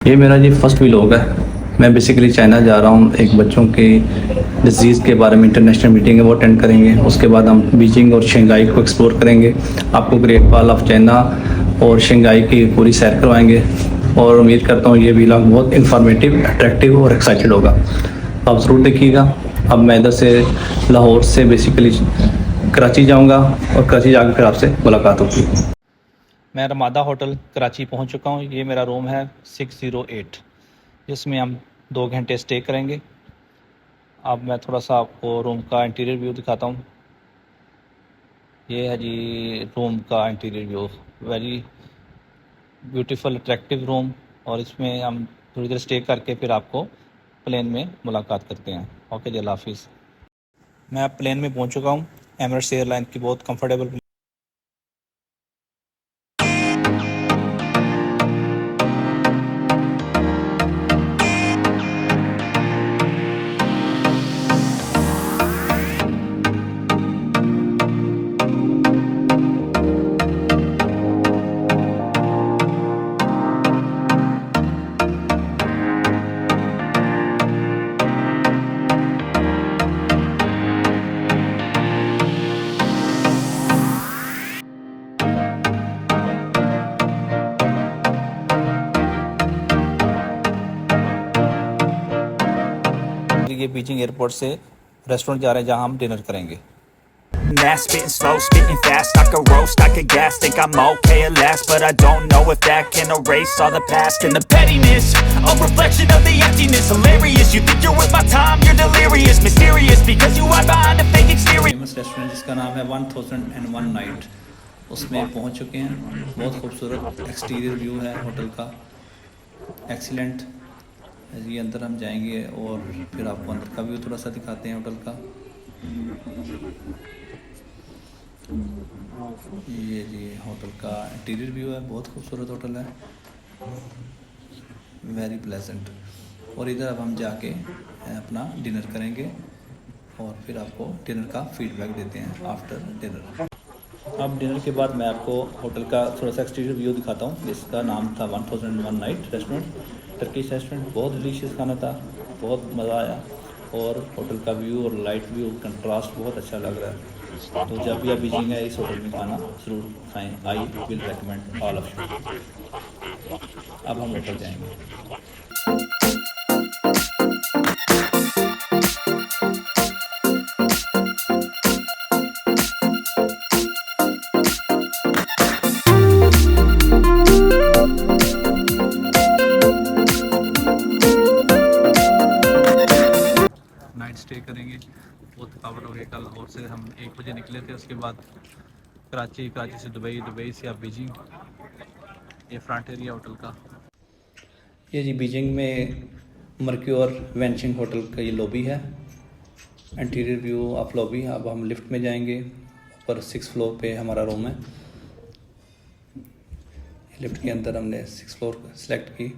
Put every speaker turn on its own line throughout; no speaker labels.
ये मेरा जी first vlog है। मैं बेसिकली चाइना जा रहा हूँ। एक बच्चों के डिजीज़ के बारे में इंटरनेशनल मीटिंग है, वो अटेंड करेंगे। उसके बाद हम बीजिंग और शंघाई को एक्सप्लोर करेंगे। आपको ग्रेट वॉल ऑफ चाइना और शंघाई की पूरी सैर करवाएंगे। और उम्मीद करता हूँ ये व्लॉग बहुत इंफॉर्मेटिव, अट्रैक्टिव और एक्साइटेड होगा। तो आप ज़रूर देखिएगा। अब मैं इधर से लाहौर से बेसिकली कराची जाऊँगा और कराची जाकर फिर आपसे मुलाकात होगी। मैं रमादा होटल कराची पहुंच चुका हूं। ये मेरा रूम है 608, जिसमें हम 2 घंटे स्टे करेंगे। अब मैं थोड़ा सा आपको रूम का इंटीरियर व्यू दिखाता हूं। ये है जी रूम का interior view, very beautiful attractive room. और इसमें हम थोड़ी देर स्टे करके फिर आपको प्लेन में मुलाकात करते हैं। ओके जी, अल्लाह हाफिज़। मैं अब प्लेन में पहुंच चुका हूं। एमिरेट्स एयरलाइन की बहुत कंफर्टेबल ये बीजिंग एयरपोर्ट से रेस्टोरेंट जा रहे हैं जहां हम डिनर करेंगे।
Mass spitting slow, spitting fast. I could roast, I could gas. Think I'm okay at last, but I don't know if that can erase all the past and the pettiness. A reflection of the emptiness. Hilarious. You think you're worth my time? You're delirious, mysterious because you hide behind a fake exterior.
Famous restaurant जिसका नाम है 1001 night, उसमें पहुंच चुके हैं। बहुत खूबसूरत exterior view है होटल का, एक्सीलेंट। ये अंदर हम जाएंगे और फिर आपको अंदर का व्यू थोड़ा सा दिखाते हैं होटल का। ये जी होटल का इंटीरियर व्यू है, बहुत खूबसूरत होटल है, वेरी प्लेजेंट। और इधर अब हम जाके अपना डिनर करेंगे और फिर आपको डिनर का फीडबैक देते हैं आफ्टर डिनर। अब डिनर के बाद मैं आपको होटल का थोड़ा सा एक्सटीरियर व्यू दिखाता हूँ। जिसका नाम था 1001 नाइट रेस्टोरेंट, टर्किश रेस्टोरेंट। बहुत डिलीशियस खाना था, बहुत मज़ा आया। और होटल का व्यू और लाइट व्यू कंट्रास्ट बहुत अच्छा लग रहा है। तो जब भी आप बीजिंग है इस होटल में खाना ज़रूर खाएँ। I will recommend all of you. अब हम ऊपर जाएंगे। नाइट स्टे करेंगे। बहुत थकावट हो गई। कल लाहौर से हम 1 बजे निकले थे, उसके बाद कराची से दुबई, दुबई से अब बीजिंग। ये फ्रंट एरिया होटल का। ये जी बीजिंग में मर्क्यूर वेंचिंग होटल का ये लॉबी है, इंटीरियर व्यू ऑफ लॉबी। अब हम लिफ्ट में जाएंगे, ऊपर 6 फ्लोर पे हमारा रूम है। लिफ्ट के अंदर हमने 6 फ्लोर सेलेक्ट की।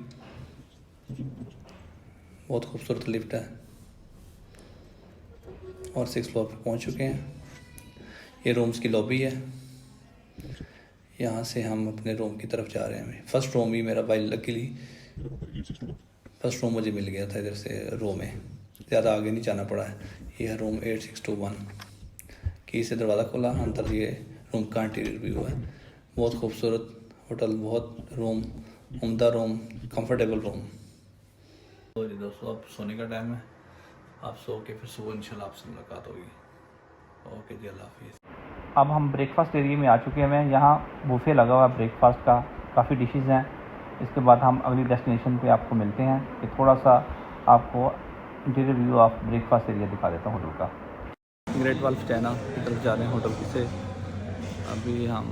बहुत खूबसूरत लिफ्ट है और 6 फ्लोर पे पहुंच चुके हैं। ये रूम्स की लॉबी है। यहाँ से हम अपने रूम की तरफ जा रहे हैं। फर्स्ट रूम ही मेरा बाई लकीली फर्स्ट रूम मुझे मिल गया था इधर से रो में, ज़्यादा आगे नहीं जाना पड़ा है। ये है रूम 8621। की से दरवाज़ा खोला, अंदर ये रूम का इंटीरियर व्यू है। बहुत खूबसूरत होटल, बहुत रूम, उम्दा रूम, कंफर्टेबल रूम। तो जी दोस्तों, अब सोने का टाइम है। आप सो के फिर सुबह इंशाल्लाह आपसे मुलाकात होगी। ओके जी, अल्लाह हाफिज़। अब हम ब्रेकफास्ट एरिया में आ चुके हैं। यहाँ बुफे लगा हुआ है ब्रेकफास्ट का, काफ़ी डिशेज़ हैं। इसके बाद हम अगली डेस्टिनेशन पे आपको मिलते हैं कि थोड़ा सा आपको interior view of breakfast area दिखा देता हूँ होटल का। ग्रेट वॉल ऑफ चाइना की तरफ जा रहे हैं होटल से। अभी हम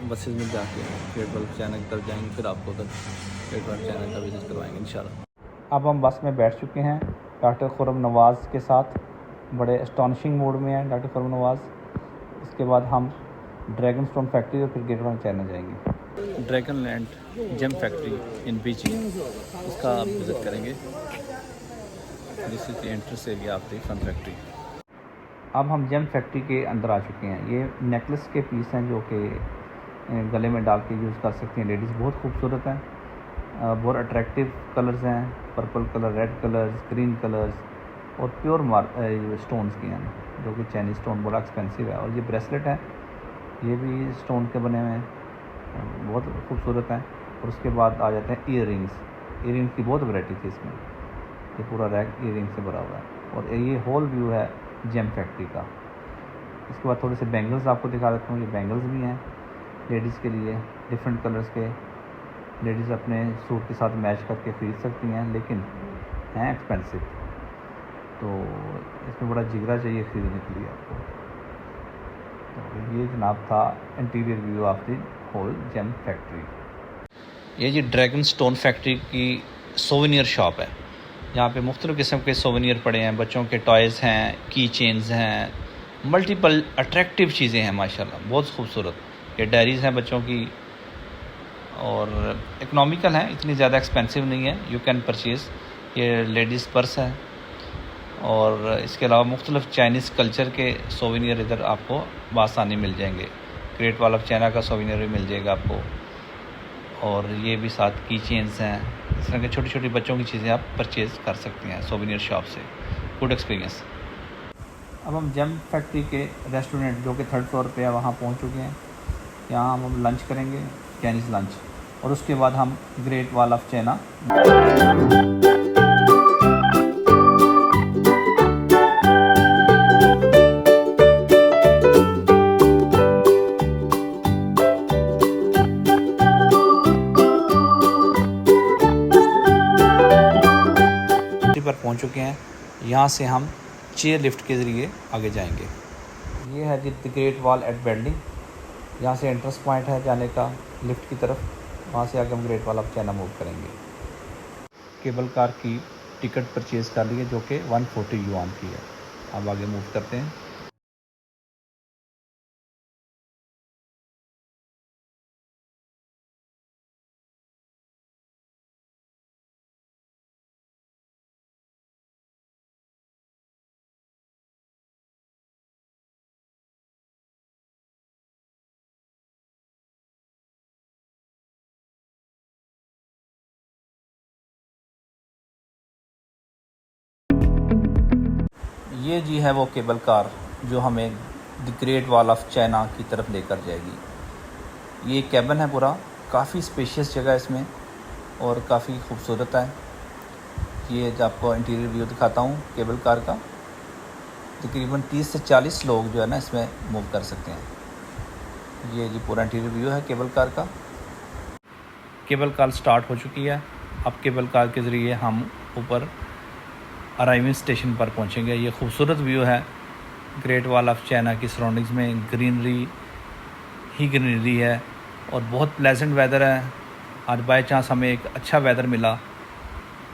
बसेज में जाके ग्रेट वॉल ऑफ चाइना की तरफ जाएंगे, फिर आपको उधर ग्रेट वॉल ऑफ चाइना का विजिट करवाएंगे इंशाल्लाह। अब हम बस में बैठ चुके हैं डॉक्टर खुर्रम नवाज़ के साथ। बड़े एस्टॉनिशिंग मोड में हैं डॉक्टर खुर्रम नवाज़। इसके बाद हम ड्रैगन स्टोन फैक्ट्री और फिर ग्रेट वॉल ऑफ चाइना जाएंगे। Dragon land gem factory in Beijing, इसका आप विज़िट करेंगे। This is the entrance area of the fun factory. अब हम जेम फैक्ट्री के अंदर आ चुके हैं। ये नेकलेस के पीस हैं जो कि गले में डाल के यूज़ कर सकती हैं लेडीज़, बहुत खूबसूरत हैं। बहुत अट्रैक्टिव कलर्स हैं, purple colour, red colours, green colours और प्योर स्टोन्स की हैं, जो कि चाइनीज़ स्टोन बड़ा एक्सपेंसिव है। और ये ब्रेसलेट है, ये भी स्टोन के बने हुए हैं, बहुत खूबसूरत हैं। और उसके बाद आ जाते हैं ईयर रिंग्स की बहुत वैरायटी थी इसमें, ये पूरा रैक ईयर रिंग से भरा हुआ है। और ये होल व्यू है जेम फैक्ट्री का। इसके बाद थोड़े से बैंगल्स आपको दिखा देता हूँ। ये बैंगल्स भी हैं लेडीज़ के लिए, डिफरेंट कलर्स के, लेडीज़ अपने सूट के साथ मैच करके ख़रीद सकती हैं, लेकिन हैं एक्सपेंसिव, तो इसमें बड़ा जिगरा चाहिए ख़रीदने के लिए आपको। तो ये जनाब था interior view of the whole gem factory. ये जी ड्रैगन स्टोन फैक्ट्री की सोवेनियर शॉप है। यहाँ पे मुख्तलिफ़ किस्म के सोवेनियर पड़े हैं, बच्चों के टॉयज़ हैं, की चेन्स हैं, मल्टीपल अट्रैक्टिव चीज़ें हैं माशाल्लाह, बहुत खूबसूरत। ये डायरीज़ हैं बच्चों की और इकनॉमिकल हैं, इतनी ज़्यादा एक्सपेंसिव नहीं है, यू कैन परचेज़। ये लेडीज़ पर्स है और इसके अलावा मुख्तलिफ़ चाइनीज़ कल्चर के सोवेनियर इधर आपको बआसानी मिल जाएंगे। ग्रेट वॉल ऑफ चाइना का सोवेनियर भी मिल जाएगा आपको, और ये भी साथ की चेन्स हैं। इस तरह के छोटी छोटी बच्चों की चीज़ें आप परचेज़ कर सकते हैं सोवेनियर शॉप से। Good experience. अब हम जेम फैक्ट्री के रेस्टोरेंट जो कि 3rd फ्लोर पे है वहाँ पहुँच चुके हैं। यहाँ हम लंच करेंगे, चाइनीज़ लंच, और उसके बाद हम ग्रेट वॉल ऑफ चाइना पर पहुंच चुके हैं। यहाँ से हम चेयर लिफ्ट के ज़रिए आगे जाएंगे। ये है the great wall at building. यहाँ से एंट्रेंस पॉइंट है जाने का लिफ्ट की तरफ, वहाँ से आगे हम great Wall of China move करेंगे। केबल कार की टिकट परचेज़ कर ली है जो कि 140 युआन की है। अब आगे मूव करते हैं। ये जी है वो केबल कार जो हमें the great Wall of China की तरफ लेकर जाएगी। ये कैबिन है पूरा, काफ़ी स्पेशियस जगह है इसमें और काफ़ी खूबसूरत है। ये आपको इंटीरियर व्यू दिखाता हूँ केबल कार का। तकरीबन 30 से 40 लोग जो है ना इसमें मूव कर सकते हैं। ये जी पूरा इंटीरियर व्यू है केबल कार का। केबल कार स्टार्ट हो चुकी है। अब केबल कार के ज़रिए हम ऊपर अराइविंग स्टेशन पर पहुंचेंगे। ये खूबसूरत व्यू है ग्रेट वॉल ऑफ चाइना की सराउंडिंग्स में, ग्रीनरी ही ग्रीनरी है और बहुत प्लेजेंट वेदर है। आज बाय चांस हमें एक अच्छा वेदर मिला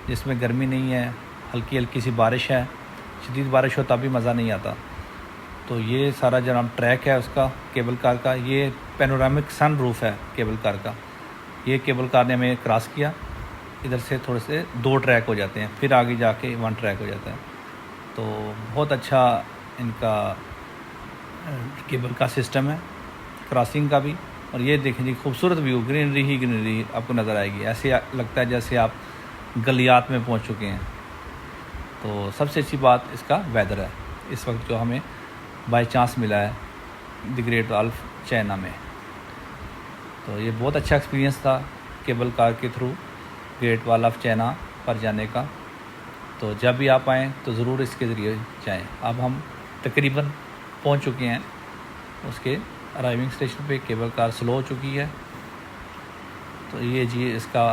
जिसमें गर्मी नहीं है, हल्की हल्की सी बारिश है। शदीद बारिश हो तब भी मज़ा नहीं आता। तो ये सारा जनाब ट्रैक है उसका केबल कार का। ये पेनोरामिक सन रूफ है केबल कार का। ये केबल कार ने हमें क्रॉस किया, इधर से थोड़े से 2 ट्रैक हो जाते हैं, फिर आगे जाके 1 ट्रैक हो जाता है। तो बहुत अच्छा इनका केबल का सिस्टम है क्रॉसिंग का भी। और ये देखें जी खूबसूरत व्यू, ग्रीनरी ही ग्रीनरी आपको नज़र आएगी। ऐसे लगता है जैसे आप गलियात में पहुंच चुके हैं। तो सबसे अच्छी बात इसका वेदर है इस वक्त जो हमें बाय चांस मिला है the great Wall of China में। तो ये बहुत अच्छा एक्सपीरियंस था केबल कार के through great Wall of China पर जाने का। तो जब भी आप आएँ तो ज़रूर इसके ज़रिए जाएं। अब हम तकरीबन पहुंच चुके हैं उसके अराइविंग स्टेशन पे। केबल कार स्लो हो चुकी है। तो ये जी इसका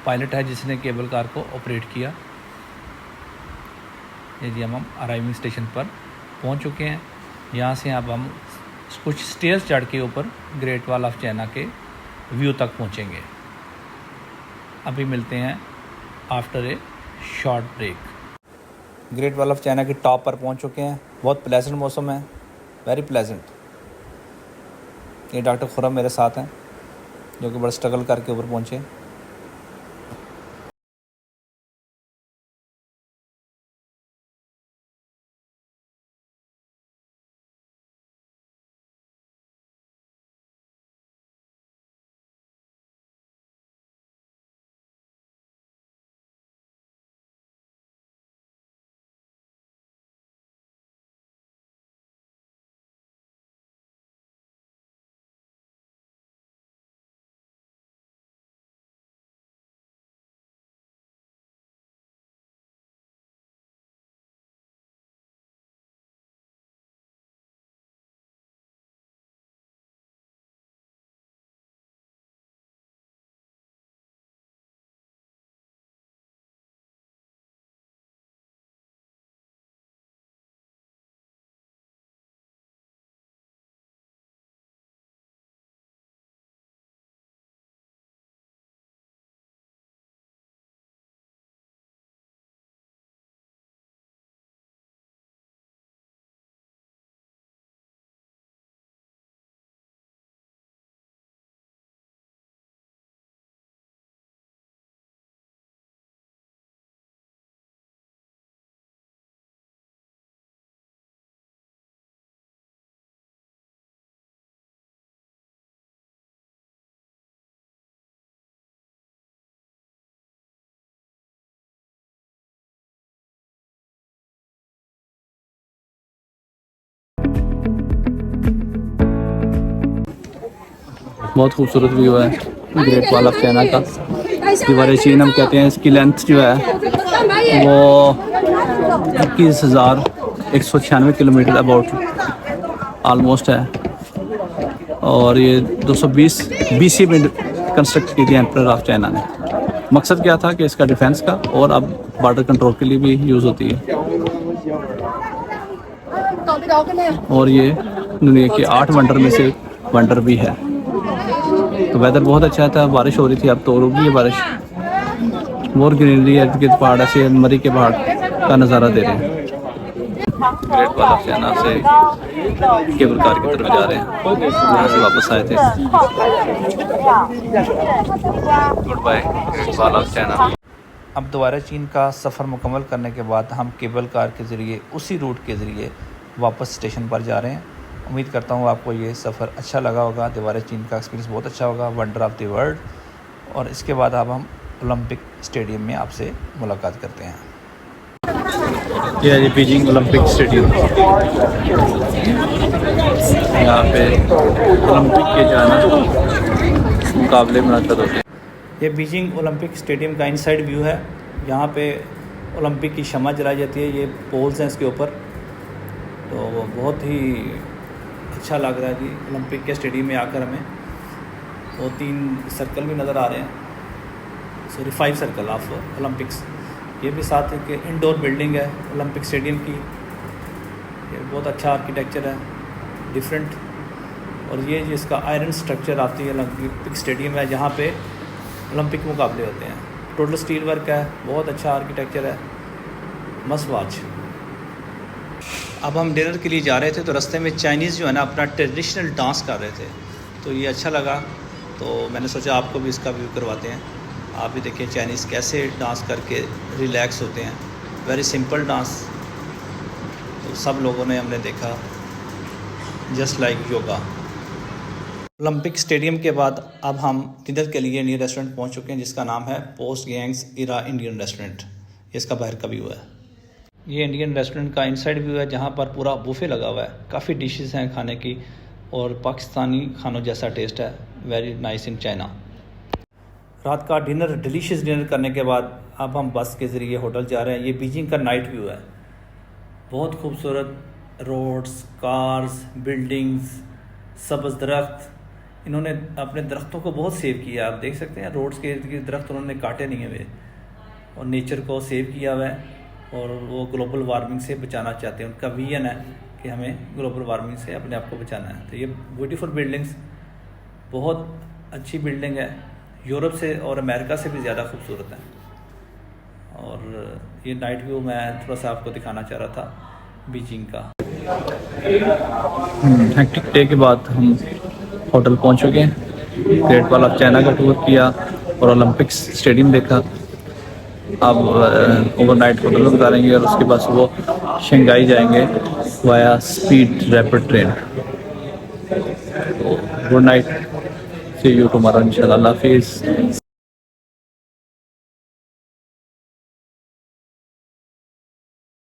पायलट है जिसने केबल कार को ऑपरेट किया। ये जी हम अराइविंग स्टेशन पर पहुंच चुके हैं। यहाँ से अब हम कुछ स्टेयर्स चढ़ के ऊपर ग्रेट वॉल ऑफ चाइना के व्यू तक पहुँचेंगे। अभी मिलते हैं after a short break. Great Wall of China के टॉप पर पहुंच चुके हैं। बहुत प्लेजेंट मौसम है, वेरी प्लेजेंट। ये डॉक्टर खुरम मेरे साथ हैं जो कि बड़ा स्ट्रगल करके ऊपर पहुंचे। बहुत खूबसूरत व्यू है ग्रेट वॉल ऑफ चाइना का। दीवार चीन हम कहते हैं, इसकी लेंथ जो है वो 21,196 किलोमीटर अबाउट ऑलमोस्ट है। और ये 220 BC में कंस्ट्रक्ट की थी एम्परर ऑफ चाइना ने। मकसद क्या था कि इसका डिफेंस का, और अब बॉर्डर कंट्रोल के लिए भी यूज़ होती है। और ये दुनिया के 8 वंडर में से वंडर भी है। तो वेदर बहुत अच्छा था, बारिश हो रही थी, अब तो रुक गई है बारिश। मोर ग्रीनरी इर्द गिर्द पहाड़ ऐसे मरी के पहाड़ का नज़ारा दे रहे हैं। ग्रेट वॉल ऑफ चाइना से केबल कार की तरफ जा रहे हैं, यहाँ से वापस आए थे। Goodbye Great Wall of China. अब दोबारा चीन का सफ़र मुकम्मल करने के बाद हम केबल कार के ज़रिए उसी रूट के ज़रिए वापस स्टेशन पर जा रहे हैं। उम्मीद करता हूँ आपको ये सफ़र अच्छा लगा होगा। दोबारा चीन का एक्सपीरियंस बहुत अच्छा होगा, वंडर ऑफ द वर्ल्ड। और इसके बाद अब हम ओलंपिक स्टेडियम में आपसे मुलाकात करते हैं। ये है बीजिंग ओलंपिक स्टेडियम। यहाँ पे ओलंपिक के जाना मुकाबले मुनक़्क़द होते हैं। ये बीजिंग ओलंपिक स्टेडियम का इनसाइड व्यू है। यहाँ पे ओलंपिक की शमा जलाई जाती है, ये पोल्स हैं इसके ऊपर। तो वो बहुत ही अच्छा लग रहा है जी ओलंपिक के स्टेडियम में आकर। हमें वो 3 सर्कल भी नज़र आ रहे हैं, सॉरी 5 सर्कल ऑफ ओलंपिक्स। ये भी साथ एक इंडोर बिल्डिंग है ओलंपिक स्टेडियम की। ये बहुत अच्छा आर्किटेक्चर है, डिफरेंट। और ये जिसका आयरन स्ट्रक्चर आती है ओलंपिक स्टेडियम है, जहाँ पे ओलंपिक मुकाबले होते हैं। टोटल स्टील वर्क है, बहुत अच्छा आर्किटेक्चर है, मस्ट वॉच। अब हम डिनर के लिए जा रहे थे, तो रास्ते में चाइनीज़ जो है ना अपना ट्रेडिशनल डांस कर रहे थे, तो ये अच्छा लगा। तो मैंने सोचा आपको भी इसका व्यू करवाते हैं। आप भी देखिए चाइनीज़ कैसे डांस करके रिलैक्स होते हैं, वेरी सिंपल डांस। तो सब लोगों ने हमने देखा, just like yoga. Olympic stadium के बाद अब हम डिनर के लिए इंडियन रेस्टोरेंट पहुंच चुके हैं, जिसका नाम है पोस्ट गैंग्स इरा इंडियन रेस्टोरेंट। इसका बाहर का व्यू है। ये इंडियन रेस्टोरेंट का इनसाइड व्यू है, जहाँ पर पूरा बुफे लगा हुआ है। काफ़ी डिशेस हैं खाने की, और पाकिस्तानी खानों जैसा टेस्ट है, वेरी नाइस इन चाइना। रात का डिनर, डिलीशियस डिनर करने के बाद अब हम बस के ज़रिए होटल जा रहे हैं। ये बीजिंग का नाइट व्यू है, बहुत खूबसूरत रोड्स, कार्स, बिल्डिंग्स, सब्ज़ दरख्त। इन्होंने अपने दरख्तों को बहुत सेव किया, आप देख सकते हैं रोड्स के इर्द गिर्द दरख्त उन्होंने काटे नहीं हुए, और नेचर को सेव किया हुआ है। और वो ग्लोबल वार्मिंग से बचाना चाहते हैं, उनका विजन है कि हमें ग्लोबल वार्मिंग से अपने आप को बचाना है। तो ये ब्यूटीफुल बिल्डिंग्स, बहुत अच्छी बिल्डिंग है, यूरोप से और अमेरिका से भी ज़्यादा खूबसूरत है। और ये नाइट व्यू मैं थोड़ा सा आपको दिखाना चाह रहा था बीजिंग का। हेक्टिक डे के बाद हम होटल पहुंच चुके हैं। ग्रेट वॉल ऑफ चाइना का टूर किया और ओलंपिक्स स्टेडियम देखा। अब ओवरनाइट होटल में गुजारेंगे और उसके बाद वो शंघाई जाएंगे via speed rapid train. Good night, see you tomorrow इंशाल्लाह। अल्लाह हाफिज़।